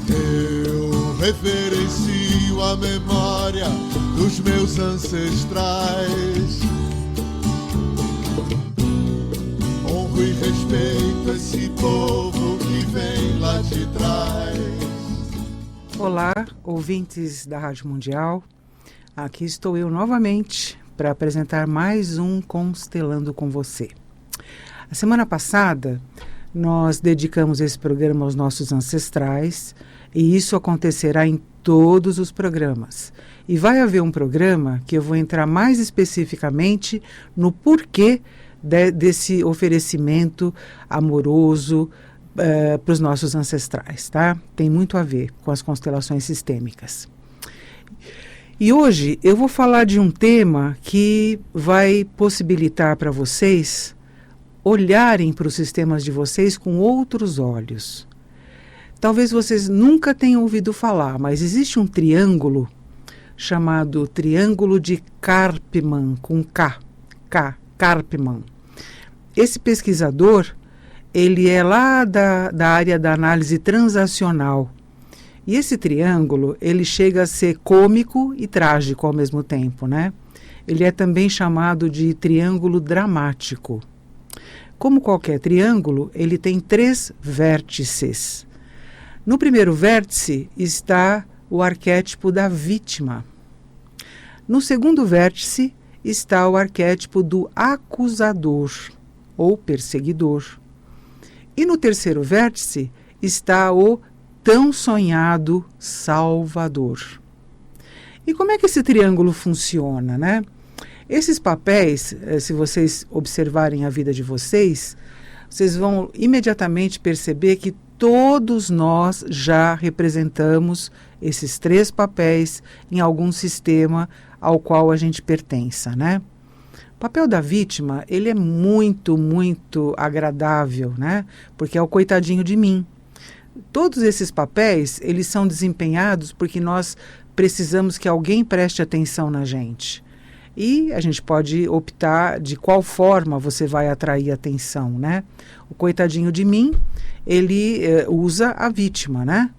Eu reverencio a memória dos meus ancestrais. Honro e respeito esse povo que vem lá de trás. Olá, ouvintes da Rádio Mundial. Aqui estou eu novamente para apresentar mais um Constelando com Você. A semana passada, nós dedicamos esse programa aos nossos ancestrais e isso acontecerá em todos os programas. E vai haver um programa que eu vou entrar mais especificamente no porquê desse oferecimento amoroso para os nossos ancestrais, tá? Tem muito a ver com as constelações sistêmicas. E hoje eu vou falar de um tema que vai possibilitar para vocês olharem para os sistemas de vocês com outros olhos. Talvez vocês nunca tenham ouvido falar, mas existe um triângulo chamado Triângulo de Karpman, com K, Karpman. Esse pesquisador, ele é lá da área da análise transacional. E esse triângulo, ele chega a ser cômico e trágico ao mesmo tempo, né? Ele é também chamado de triângulo dramático. Como qualquer triângulo, ele tem 3 vértices. No primeiro vértice está o arquétipo da vítima. No segundo vértice está o arquétipo do acusador ou perseguidor. E no terceiro vértice está o tão sonhado Salvador. E como é que esse triângulo funciona, né? Esses papéis, se vocês observarem a vida de vocês, vocês vão imediatamente perceber que todos nós já representamos esses 3 papéis em algum sistema ao qual a gente pertença, né? O papel da vítima, ele é muito, muito agradável, né? Porque é o coitadinho de mim. Todos esses papéis, eles são desempenhados porque nós precisamos que alguém preste atenção na gente. E a gente pode optar de qual forma você vai atrair atenção, né? O coitadinho de mim, ele usa a vítima, né?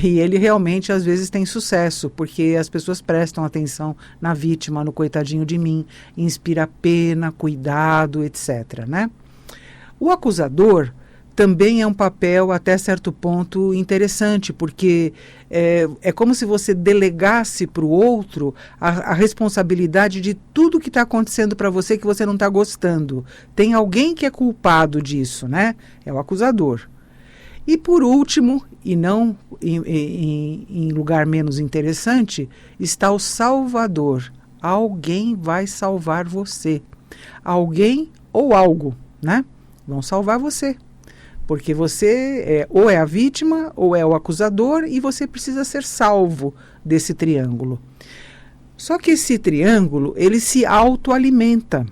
E ele realmente às vezes tem sucesso, porque as pessoas prestam atenção na vítima, no coitadinho de mim, inspira pena, cuidado, etc., né? O acusador também é um papel até certo ponto interessante, porque é como se você delegasse para o outro a responsabilidade de tudo que está acontecendo para você que você não está gostando. Tem alguém que é culpado disso, né? É o acusador. E por último, e não em lugar menos interessante, está o salvador. Alguém vai salvar você. Alguém ou algo, né? Vão salvar você. Porque você ou é a vítima ou é o acusador e você precisa ser salvo desse triângulo. Só que esse triângulo, ele se autoalimenta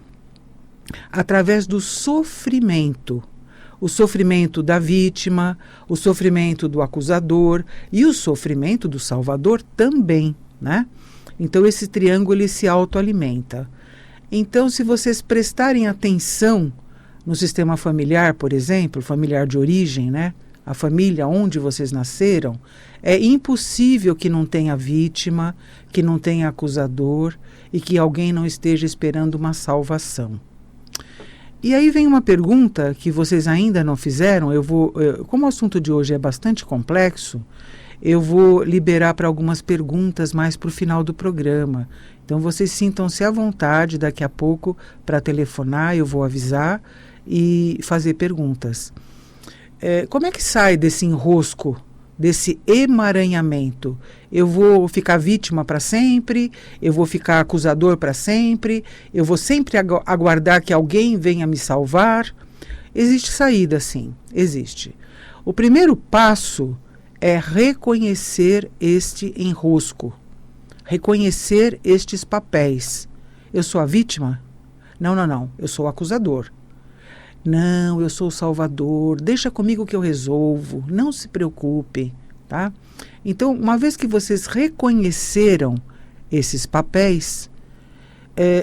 através do sofrimento. O sofrimento da vítima, o sofrimento do acusador e o sofrimento do salvador também, né? Então esse triângulo ele se autoalimenta. Então, se vocês prestarem atenção no sistema familiar, por exemplo, familiar de origem, né? A família onde vocês nasceram, é impossível que não tenha vítima, que não tenha acusador e que alguém não esteja esperando uma salvação. E aí vem uma pergunta que vocês ainda não fizeram. Como o assunto de hoje é bastante complexo, eu vou liberar para algumas perguntas mais para o final do programa. Então vocês sintam-se à vontade daqui a pouco para telefonar, eu vou avisar e fazer perguntas. Como é que sai desse enrosco, desse emaranhamento? Eu vou ficar vítima para sempre? Eu vou ficar acusador para sempre? Eu vou sempre aguardar que alguém venha me salvar? Existe saída, sim, existe. O primeiro passo é reconhecer este enrosco, reconhecer estes papéis. Eu sou a vítima? Não, eu sou o acusador. Não, eu sou o salvador, deixa comigo que eu resolvo, não se preocupe, tá? Então, uma vez que vocês reconheceram esses papéis,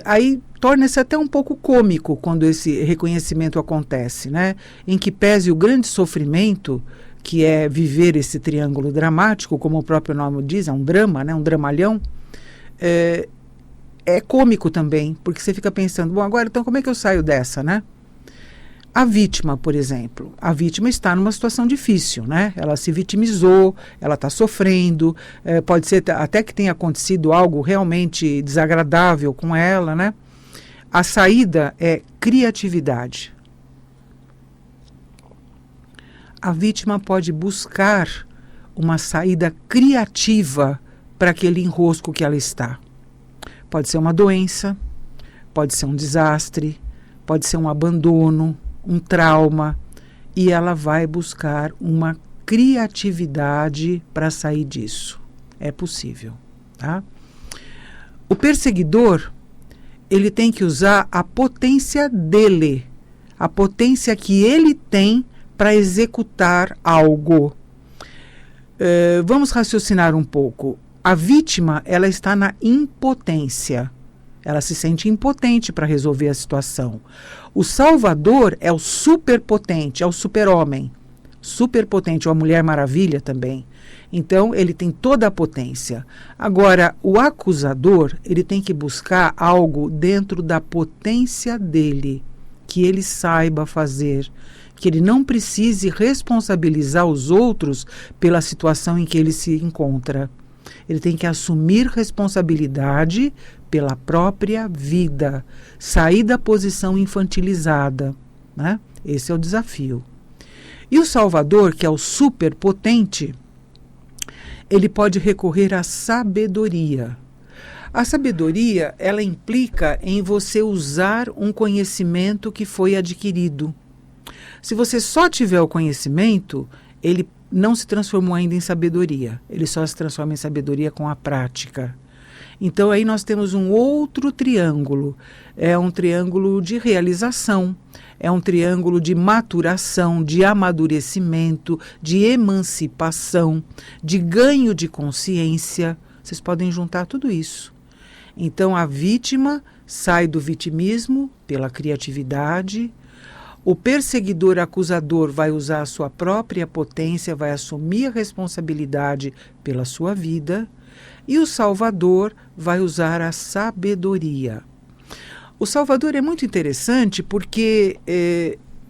aí torna-se até um pouco cômico quando esse reconhecimento acontece, né? Em que pese o grande sofrimento, que é viver esse triângulo dramático, como o próprio nome diz, é um drama, né, um dramalhão, é cômico também, porque você fica pensando, bom, agora então como é que eu saio dessa, né? A vítima, por exemplo, a vítima está numa situação difícil, né? Ela se vitimizou, ela está sofrendo, pode ser até que tenha acontecido algo realmente desagradável com ela, né? A saída é criatividade. A vítima pode buscar uma saída criativa para aquele enrosco que ela está. Pode ser uma doença, pode ser um desastre, pode ser um abandono, um trauma, e ela vai buscar uma criatividade para sair disso. É possível, tá? O perseguidor, ele tem que usar a potência dele, a potência que ele tem para executar algo. Vamos raciocinar um pouco. A vítima, ela está na impotência. Ela se sente impotente para resolver a situação. O salvador é o superpotente, é o super-homem. Superpotente, ou a Mulher Maravilha também. Então, ele tem toda a potência. Agora, o acusador, ele tem que buscar algo dentro da potência dele, que ele saiba fazer, que ele não precise responsabilizar os outros pela situação em que ele se encontra. Ele tem que assumir responsabilidade pela própria vida, sair da posição infantilizada, né? Esse é o desafio. E o salvador, que é o superpotente, ele pode recorrer à sabedoria. A sabedoria, ela implica em você usar um conhecimento que foi adquirido. Se você só tiver o conhecimento, ele não se transformou ainda em sabedoria. Ele só se transforma em sabedoria com a prática. Então aí nós temos um outro triângulo. É um triângulo de realização, é um triângulo de maturação, de amadurecimento, de emancipação, de ganho de consciência. Vocês podem juntar tudo isso. Então a vítima sai do vitimismo pela criatividade. O perseguidor acusador vai usar a sua própria potência, vai assumir a responsabilidade pela sua vida. E o salvador vai usar a sabedoria. O salvador é muito interessante porque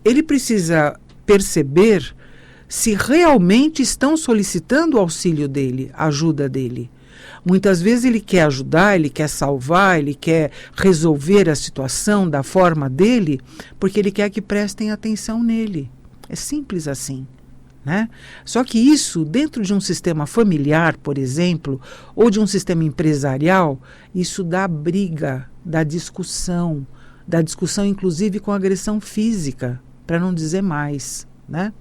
ele precisa perceber se realmente estão solicitando o auxílio dele, a ajuda dele. Muitas vezes ele quer ajudar, ele quer salvar, ele quer resolver a situação da forma dele, porque ele quer que prestem atenção nele. É simples assim, né? Só que isso, dentro de um sistema familiar, por exemplo, ou de um sistema empresarial, isso dá briga, dá discussão inclusive com agressão física, para não dizer mais, né?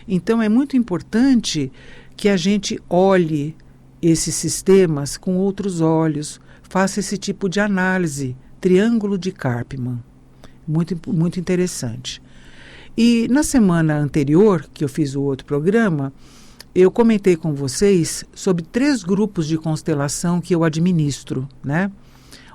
Então é muito importante que a gente olhe esses sistemas com outros olhos, faça esse tipo de análise, triângulo de Karpman, muito interessante. E na semana anterior, que eu fiz o outro programa, eu comentei com vocês sobre 3 grupos de constelação que eu administro, né?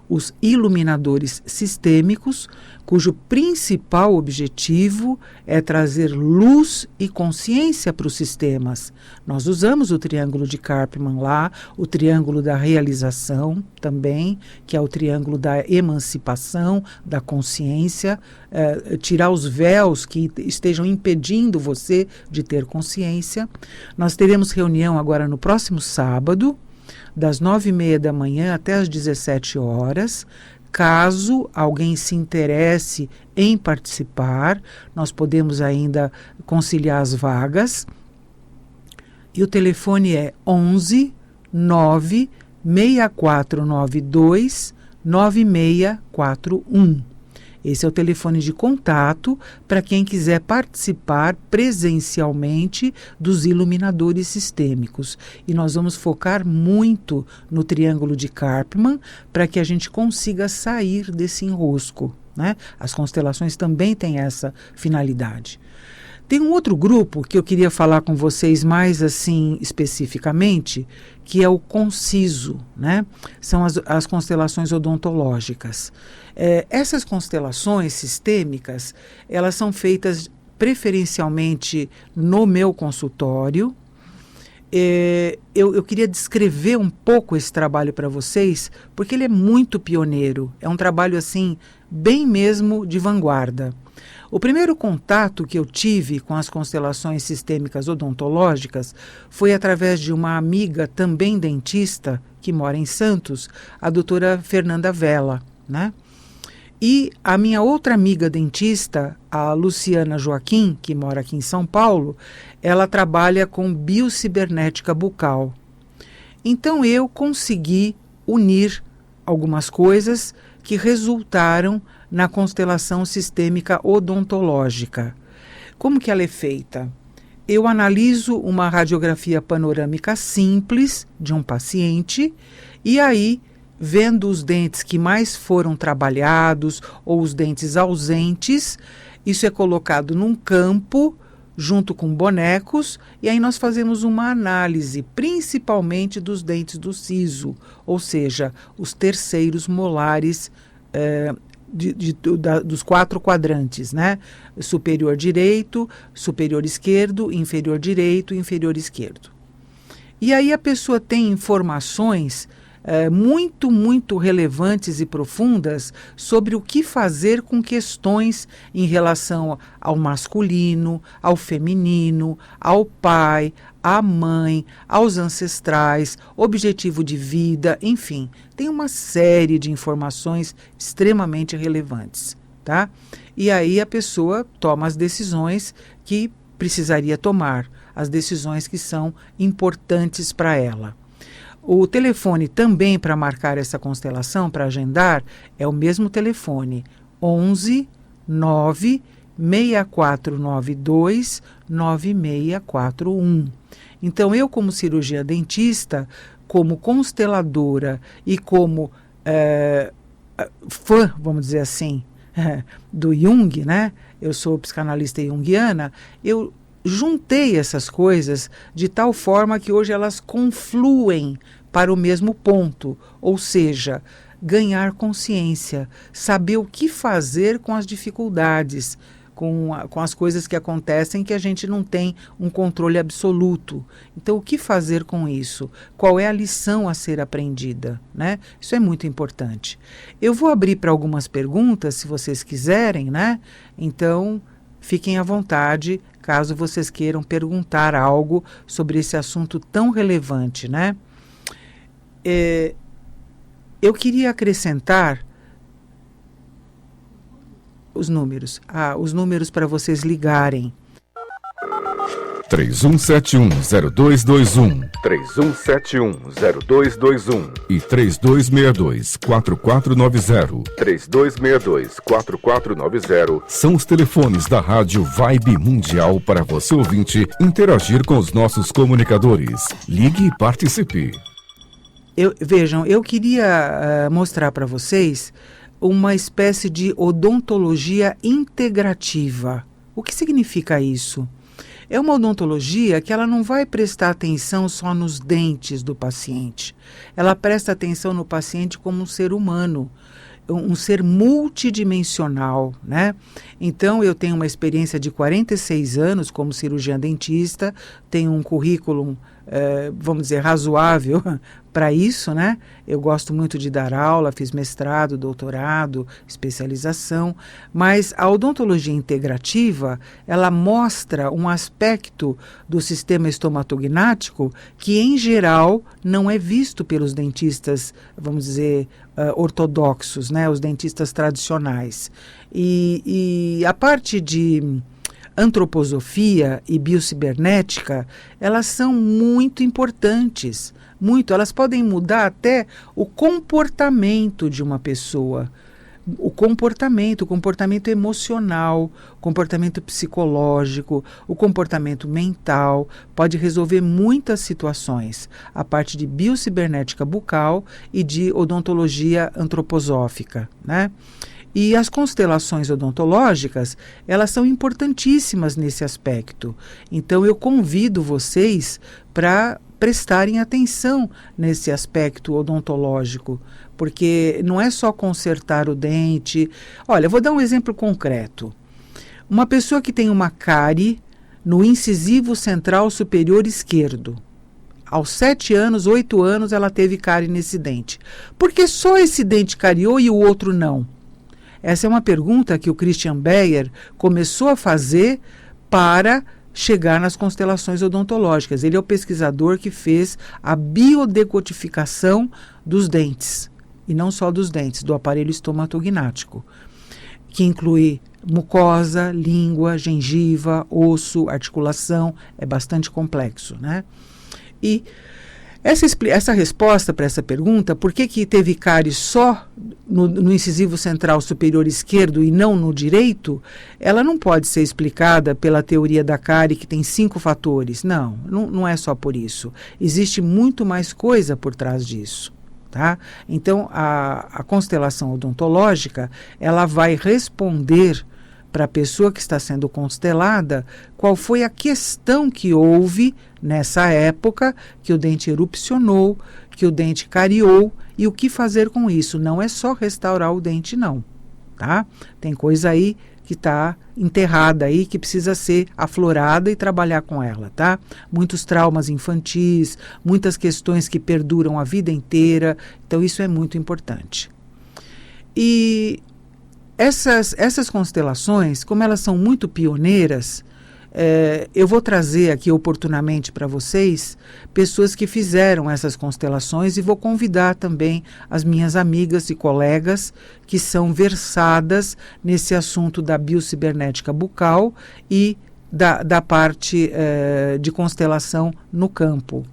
Os iluminadores sistêmicos, cujo principal objetivo é trazer luz e consciência para os sistemas. Nós usamos o triângulo de Karpman lá, o triângulo da realização também, que é o triângulo da emancipação, da consciência, tirar os véus que estejam impedindo você de ter consciência. Nós teremos reunião agora no próximo sábado, das 9h30 da manhã até as 17 horas. Caso alguém se interesse em participar, nós podemos ainda conciliar as vagas. E o telefone é 11 9 6492 9641. Esse é o telefone de contato para quem quiser participar presencialmente dos iluminadores sistêmicos. E nós vamos focar muito no triângulo de Karpman para que a gente consiga sair desse enrosco, né? As constelações também têm essa finalidade. Tem um outro grupo que eu queria falar com vocês mais assim especificamente, que é o conciso, né? São as constelações odontológicas. Essas constelações sistêmicas, elas são feitas preferencialmente no meu consultório. Eu queria descrever um pouco esse trabalho para vocês, porque ele é muito pioneiro. É um trabalho assim, bem mesmo de vanguarda. O primeiro contato que eu tive com as constelações sistêmicas odontológicas foi através de uma amiga também dentista, que mora em Santos, a doutora Fernanda Vela, né? E a minha outra amiga dentista, a Luciana Joaquim, que mora aqui em São Paulo, ela trabalha com biocibernética bucal. Então eu consegui unir algumas coisas que resultaram na constelação sistêmica odontológica. Como que ela é feita? Eu analiso uma radiografia panorâmica simples de um paciente e aí, vendo os dentes que mais foram trabalhados ou os dentes ausentes, isso é colocado num campo junto com bonecos e aí nós fazemos uma análise, principalmente dos dentes do siso, ou seja, os terceiros molares dos 4 quadrantes, né? Superior direito, superior esquerdo, inferior direito, inferior esquerdo. E aí a pessoa tem informações muito relevantes e profundas sobre o que fazer com questões em relação ao masculino, ao feminino, ao pai, à mãe, aos ancestrais, objetivo de vida, enfim, tem uma série de informações extremamente relevantes, tá? E aí a pessoa toma as decisões que precisaria tomar, as decisões que são importantes para ela. O telefone também para marcar essa constelação, para agendar, é o mesmo telefone, 11 9 6492 9641. Então, eu como cirurgiã dentista, como consteladora e como fã, vamos dizer assim, do Jung, né? Eu sou psicanalista junguiana, eu juntei essas coisas de tal forma que hoje elas confluem para o mesmo ponto, ou seja, ganhar consciência, saber o que fazer com as dificuldades, com as coisas que acontecem que a gente não tem um controle absoluto. Então, o que fazer com isso? Qual é a lição a ser aprendida, né? Isso é muito importante. Eu vou abrir para algumas perguntas, se vocês quiserem, né? Então, fiquem à vontade, caso vocês queiram perguntar algo sobre esse assunto tão relevante, né? Eu queria acrescentar os números para vocês ligarem. 3171-0221 3171-0221 e 3262-4490 3262-4490 são os telefones da Rádio Vibe Mundial para você ouvinte interagir com os nossos comunicadores. Ligue e participe. Vejam, eu queria mostrar para vocês uma espécie de odontologia integrativa. O que significa isso? É uma odontologia que ela não vai prestar atenção só nos dentes do paciente. Ela presta atenção no paciente como um ser humano, um ser multidimensional, né? Então, eu tenho uma experiência de 46 anos como cirurgiã dentista, tenho um currículo, vamos dizer, razoável para isso, né? Eu gosto muito de dar aula, fiz mestrado, doutorado, especialização, mas a odontologia integrativa, ela mostra um aspecto do sistema estomatognático que, em geral, não é visto pelos dentistas, vamos dizer, ortodoxos, né? Os dentistas tradicionais. E a parte de antroposofia e biocibernética, elas são muito importantes, elas podem mudar até o comportamento de uma pessoa, o comportamento emocional, o comportamento psicológico, o comportamento mental, pode resolver muitas situações, a parte de biocibernética bucal e de odontologia antroposófica, né? E as constelações odontológicas, elas são importantíssimas nesse aspecto. Então, eu convido vocês para prestarem atenção nesse aspecto odontológico, porque não é só consertar o dente. Olha, eu vou dar um exemplo concreto. Uma pessoa que tem uma cárie no incisivo central superior esquerdo. Aos 7 anos, 8 anos, ela teve cárie nesse dente. Por que só esse dente cariou e o outro não? Essa é uma pergunta que o Christian Beyer começou a fazer para chegar nas constelações odontológicas. Ele é o pesquisador que fez a biodecodificação dos dentes, e não só dos dentes, do aparelho estomatognático, que inclui mucosa, língua, gengiva, osso, articulação, é bastante complexo, né? E essa resposta para essa pergunta, por que teve cárie só no incisivo central superior esquerdo e não no direito, ela não pode ser explicada pela teoria da cárie, que tem 5 fatores. Não é só por isso. Existe muito mais coisa por trás disso. Tá? Então, a constelação odontológica, ela vai responder para a pessoa que está sendo constelada qual foi a questão que houve nessa época que o dente erupcionou, que o dente cariou, e o que fazer com isso. Não é só restaurar o dente, não. Tá? Tem coisa aí que está enterrada aí, que precisa ser aflorada e trabalhar com ela, tá? Muitos traumas infantis, muitas questões que perduram a vida inteira, então isso é muito importante. E essas constelações, como elas são muito pioneiras, eu vou trazer aqui oportunamente para vocês pessoas que fizeram essas constelações, e vou convidar também as minhas amigas e colegas que são versadas nesse assunto da biocibernética bucal e da parte de constelação no campo.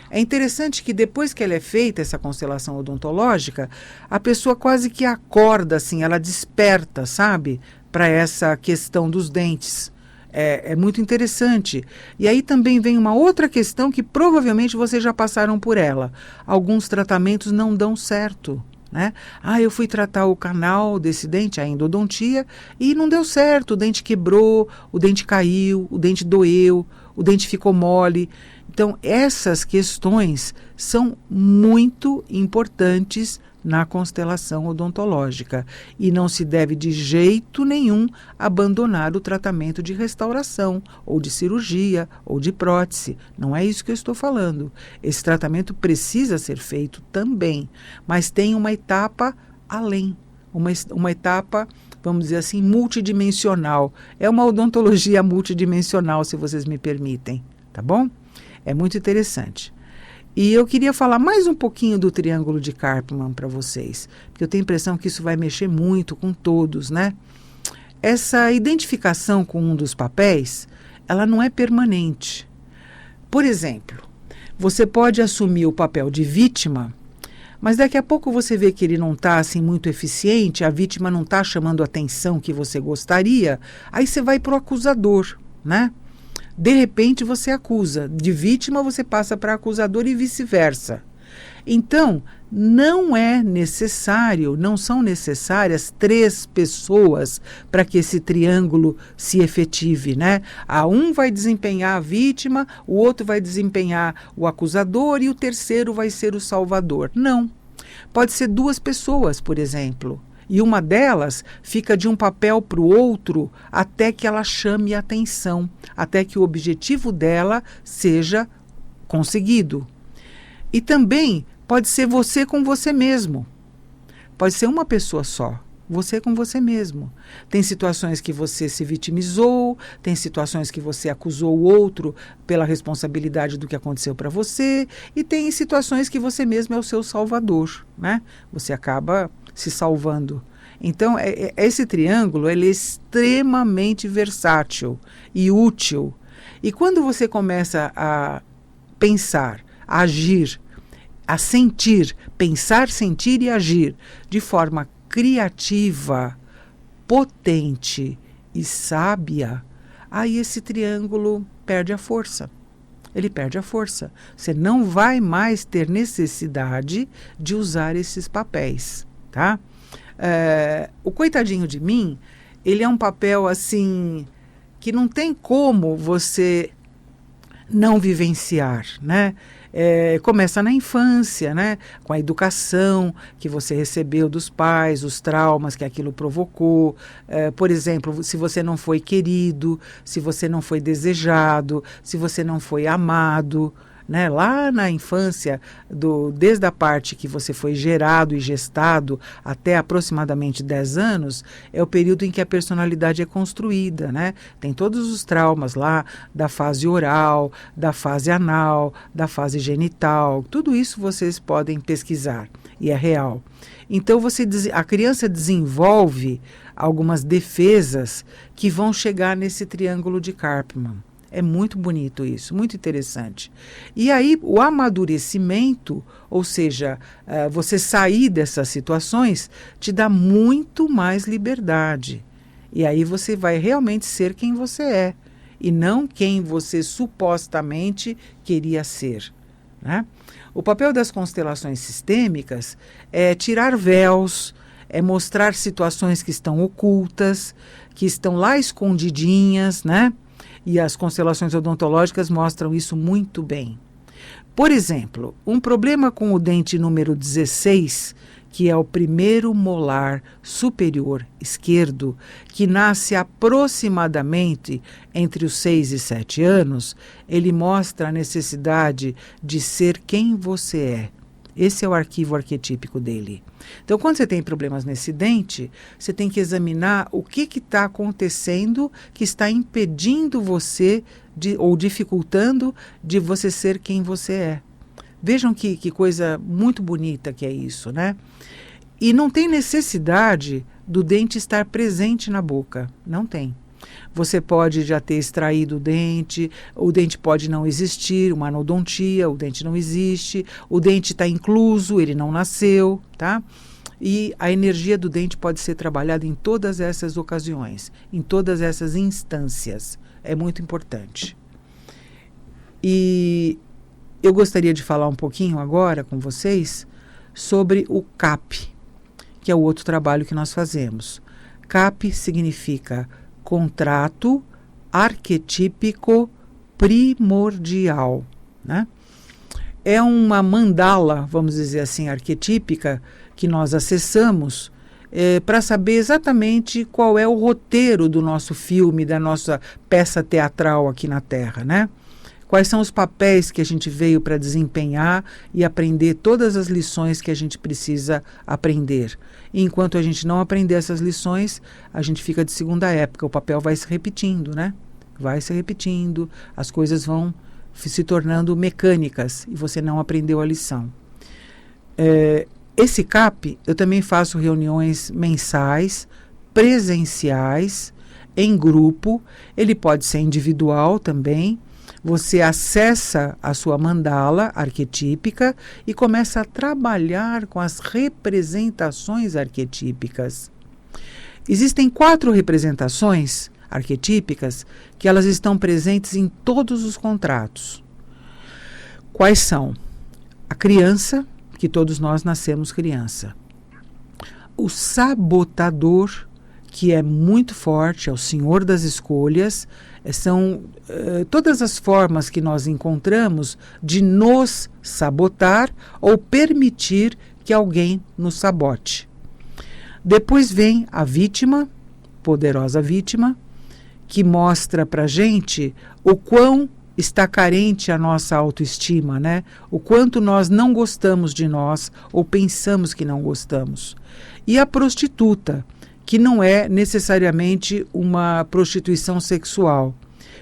É interessante que depois que ela é feita, essa constelação odontológica, a pessoa quase que acorda, assim, ela desperta, sabe, para essa questão dos dentes. É muito interessante. E aí também vem uma outra questão que provavelmente vocês já passaram por ela. Alguns tratamentos não dão certo, né? Eu fui tratar o canal desse dente, a endodontia, e não deu certo. O dente quebrou, o dente caiu, o dente doeu, o dente ficou mole. Então, essas questões são muito importantes na constelação odontológica, e não se deve de jeito nenhum abandonar o tratamento de restauração, ou de cirurgia, ou de prótese. Não é isso que eu estou falando. Esse tratamento precisa ser feito também, mas tem uma etapa além, uma etapa, vamos dizer assim, multidimensional. É uma odontologia multidimensional, se vocês me permitem, tá bom? É muito interessante. E eu queria falar mais um pouquinho do triângulo de Karpman para vocês, porque eu tenho a impressão que isso vai mexer muito com todos, né? Essa identificação com um dos papéis, ela não é permanente. Por exemplo, você pode assumir o papel de vítima, mas daqui a pouco você vê que ele não está assim muito eficiente, a vítima não está chamando a atenção que você gostaria, aí você vai para o acusador, né? De repente você acusa, de vítima você passa para acusador e vice-versa. Então, não são necessárias 3 pessoas para que esse triângulo se efetive, né? Um vai desempenhar a vítima, o outro vai desempenhar o acusador e o terceiro vai ser o salvador. Não. Pode ser 2 pessoas, por exemplo. E uma delas fica de um papel para o outro até que ela chame a atenção, até que o objetivo dela seja conseguido. E também pode ser você com você mesmo. Pode ser uma pessoa só, você com você mesmo. Tem situações que você se vitimizou, tem situações que você acusou o outro pela responsabilidade do que aconteceu para você, e tem situações que você mesmo é o seu salvador, né? Você acaba se salvando. Então, esse triângulo ele é extremamente versátil e útil. E quando você começa a pensar, a agir, a sentir, pensar, sentir e agir de forma criativa, potente e sábia, aí esse triângulo perde a força. Ele perde a força. Você não vai mais ter necessidade de usar esses papéis, tá? O coitadinho de mim, ele é um papel assim que não tem como você não vivenciar, né? Começa na infância, né? Com a educação que você recebeu dos pais, os traumas que aquilo provocou. Por exemplo, se você não foi querido, se você não foi desejado, se você não foi amado, né? Lá na infância, desde a parte que você foi gerado e gestado até aproximadamente 10 anos, é o período em que a personalidade é construída, né? Tem todos os traumas lá da fase oral, da fase anal, da fase genital, tudo isso vocês podem pesquisar e é real. Então a criança desenvolve algumas defesas que vão chegar nesse triângulo de Karpman. É muito bonito isso, muito interessante. E aí o amadurecimento, ou seja, você sair dessas situações, te dá muito mais liberdade. E aí você vai realmente ser quem você é, e não quem você supostamente queria ser, né? O papel das constelações sistêmicas é tirar véus, é mostrar situações que estão ocultas, que estão lá escondidinhas, né? E as constelações odontológicas mostram isso muito bem. Por exemplo, um problema com o dente número 16, que é o primeiro molar superior esquerdo, que nasce aproximadamente entre os 6 e 7 anos, ele mostra a necessidade de ser quem você é. Esse é o arquivo arquetípico dele. Então, quando você tem problemas nesse dente, você tem que examinar o que está acontecendo que está impedindo você ou dificultando de você ser quem você é. Vejam que coisa muito bonita que é isso, né? E não tem necessidade do dente estar presente na boca. Não tem. Você pode já ter extraído o dente pode não existir, uma anodontia, o dente não existe, o dente está incluso, ele não nasceu, tá? E a energia do dente pode ser trabalhada em todas essas ocasiões, em todas essas instâncias. É muito importante. E eu gostaria de falar um pouquinho agora com vocês sobre o CAP, que é o outro trabalho que nós fazemos. CAP significa contrato arquetípico primordial, né? É uma mandala, vamos dizer assim, arquetípica que nós acessamos para saber exatamente qual é o roteiro do nosso filme, da nossa peça teatral aqui na Terra, né? Quais são os papéis que a gente veio para desempenhar e aprender todas as lições que a gente precisa aprender. E enquanto a gente não aprender essas lições, a gente fica de segunda época. O papel vai se repetindo, né? Vai se repetindo, as coisas vão se tornando mecânicas e você não aprendeu a lição. Esse CAP, eu também faço reuniões mensais, presenciais, em grupo. Ele pode ser individual também. Você acessa a sua mandala arquetípica e começa a trabalhar com as representações arquetípicas. Existem 4 representações arquetípicas que elas estão presentes em todos os contratos. Quais são? A criança, que todos nós nascemos criança. O sabotador, que é muito forte, é o senhor das escolhas, são todas as formas que nós encontramos de nos sabotar ou permitir que alguém nos sabote. Depois vem a vítima, poderosa vítima, que mostra para gente o quão está carente a nossa autoestima, né? O quanto nós não gostamos de nós ou pensamos que não gostamos. E a prostituta, que não é necessariamente uma prostituição sexual.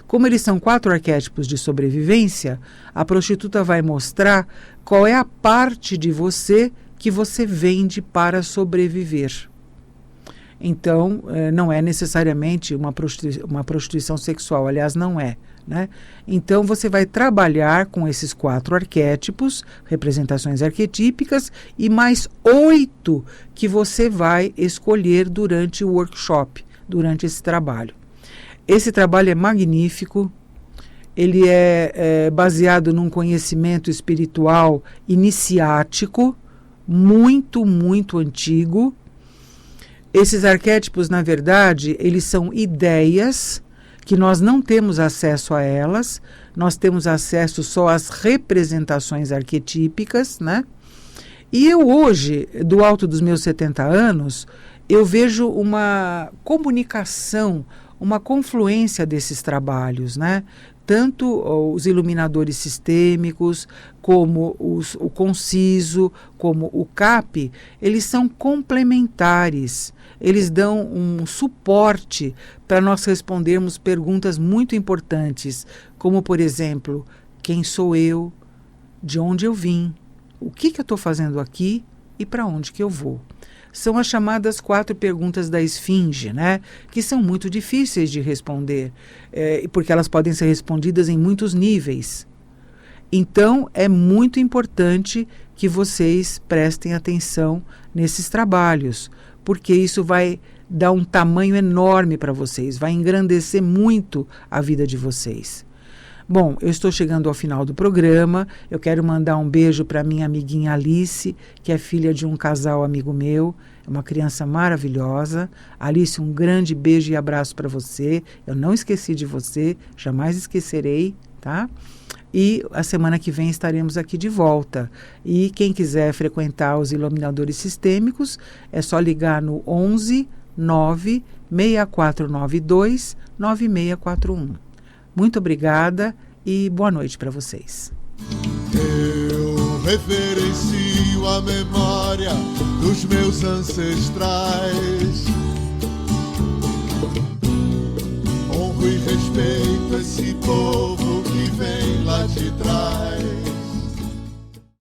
Como eles são 4 arquétipos de sobrevivência, a prostituta vai mostrar qual é a parte de você que você vende para sobreviver. Então, não é necessariamente uma prostituição sexual, aliás, não é, né? Então, você vai trabalhar com esses 4 arquétipos, representações arquetípicas, e mais 8 que você vai escolher durante o workshop, durante esse trabalho. Esse trabalho é magnífico, ele é baseado num conhecimento espiritual iniciático, muito, muito antigo. Esses arquétipos, na verdade, eles são ideias que nós não temos acesso a elas, nós temos acesso só às representações arquetípicas, né? E eu hoje, do alto dos meus 70 anos, eu vejo uma comunicação, uma confluência desses trabalhos, né? Tanto os iluminadores sistêmicos, como o conciso, como o CAP, eles são complementares, eles dão um suporte para nós respondermos perguntas muito importantes, como, por exemplo, quem sou eu, de onde eu vim, o que eu estou fazendo aqui e para onde que eu vou. São as chamadas 4 perguntas da esfinge, né? Que são muito difíceis de responder, porque elas podem ser respondidas em muitos níveis. Então, é muito importante que vocês prestem atenção nesses trabalhos, porque isso vai dar um tamanho enorme para vocês, vai engrandecer muito a vida de vocês. Bom, eu estou chegando ao final do programa. Eu quero mandar um beijo para minha amiguinha Alice, que é filha de um casal amigo meu, é uma criança maravilhosa. Alice, um grande beijo e abraço para você. Eu não esqueci de você, jamais esquecerei, tá? E a semana que vem estaremos aqui de volta. E quem quiser frequentar os iluminadores sistêmicos, é só ligar no 11 9 6492 9641. Muito obrigada e boa noite para vocês. Eu reverencio a memória dos meus ancestrais. Honro e respeito esse povo que vem lá de trás.